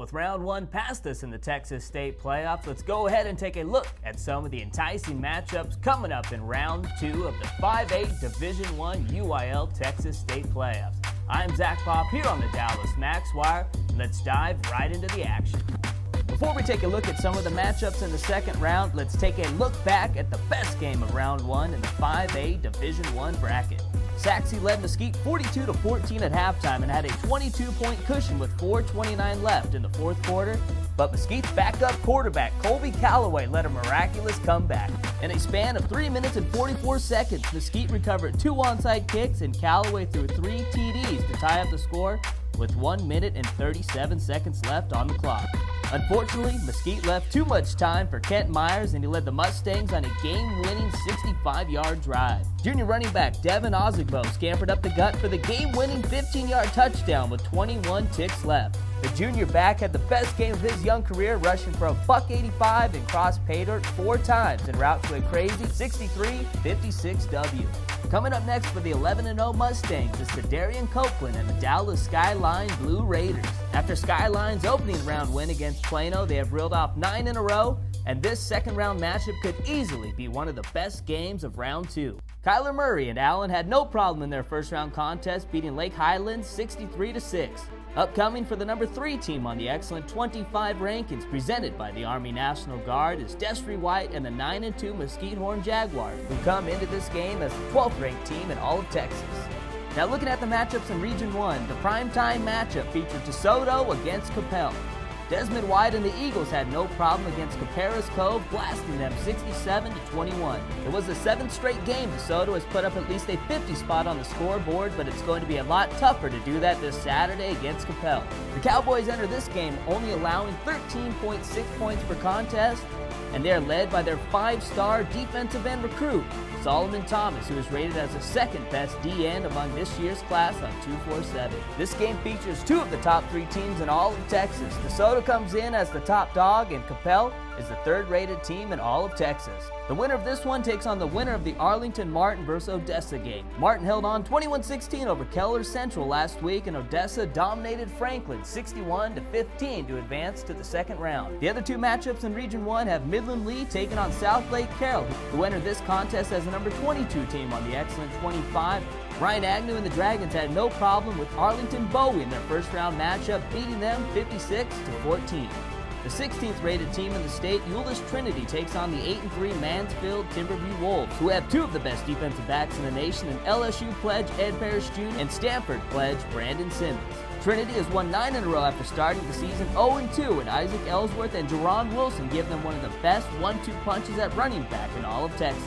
with round one past us in the Texas State playoffs, let's go ahead and take a look at some of the enticing matchups coming up in round two of the 5A Division I UIL Texas State playoffs. I'm Zach Pop here on the Dallas Max Wire, and let's dive right into the action. Before we take a look at some of the matchups in the second round, let's take a look back at the best game of round one in the 5A Division I bracket. Sachse led Mesquite 42-14 at halftime and had a 22-point cushion with 4:29 left in the fourth quarter, but Mesquite's backup quarterback Colby Calloway led a miraculous comeback. In a span of 3 minutes and 44 seconds, Mesquite recovered 2 onside kicks and Calloway threw 3 TDs to tie up the score with 1 minute and 37 seconds left on the clock. Unfortunately, Mesquite left too much time for Kent Myers, and he led the Mustangs on a game-winning 65-yard drive. Junior running back Devin Ozigbo scampered up the gut for the game-winning 15-yard touchdown with 21 ticks left. The junior back had the best game of his young career, rushing for a $185 and crossed pay dirt 4 times en route to a crazy 63-56 W. Coming up next for the 11-0 Mustangs is Darian Copeland and the Dallas Skyline Blue Raiders. After Skyline's opening round win against Plano, they have reeled off 9 in a row, and this second round matchup could easily be one of the best games of round two. Kyler Murray and Allen had no problem in their first round contest, beating Lake Highlands 63-6. Upcoming for the number 3 team on the excellent 25 rankings presented by the Army National Guard is Destry White and the 9-2 Mesquite Horn Jaguars, who come into this game as the 12th ranked team in all of Texas. Now looking at the matchups in Region 1, the primetime matchup featured DeSoto against Coppell. Desmond White and the Eagles had no problem against Caparas Cove, blasting them 67-21. It was the 7th straight game DeSoto has put up at least a 50 spot on the scoreboard, but it's going to be a lot tougher to do that this Saturday against Coppell. The Cowboys enter this game only allowing 13.6 points per contest, and they are led by their 5-star defensive end recruit, Solomon Thomas, who is rated as the second best D-end among this year's class on 247. This game features 2 of the top 3 teams in all of Texas. DeSoto comes in as the top dog, and Coppell is the 3rd-rated team in all of Texas. The winner of this one takes on the winner of the Arlington-Martin versus Odessa game. Martin held on 21-16 over Keller Central last week, and Odessa dominated Franklin 61-15 to advance to the second round. The other 2 matchups in Region 1 have Midland Lee taking on South Lake Carroll, who entered this contest as the number 22 team on the excellent 25. Ryan Agnew and the Dragons had no problem with Arlington Bowie in their first round matchup, beating them 56-14. The 16th rated team in the state, Euless Trinity, takes on the 8-3 Mansfield Timberview Wolves, who have 2 of the best defensive backs in the nation in LSU pledge Ed Parrish Jr. and Stanford pledge Brandon Simmons. Trinity has won 9 in a row after starting the season 0-2, and Isaac Ellsworth and Jerron Wilson give them one of the best 1-2 punches at running back in all of Texas.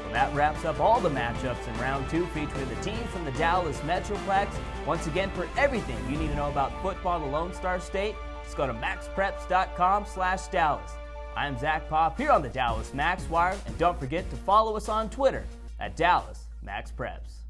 Well, that wraps up all the matchups in round 2 featuring the teams from the Dallas Metroplex. Once again, for everything you need to know about football in the Lone Star State, just go to maxpreps.com/Dallas. I'm Zach Pop here on the Dallas Max Wire, and don't forget to follow us on Twitter at Dallas Max Preps.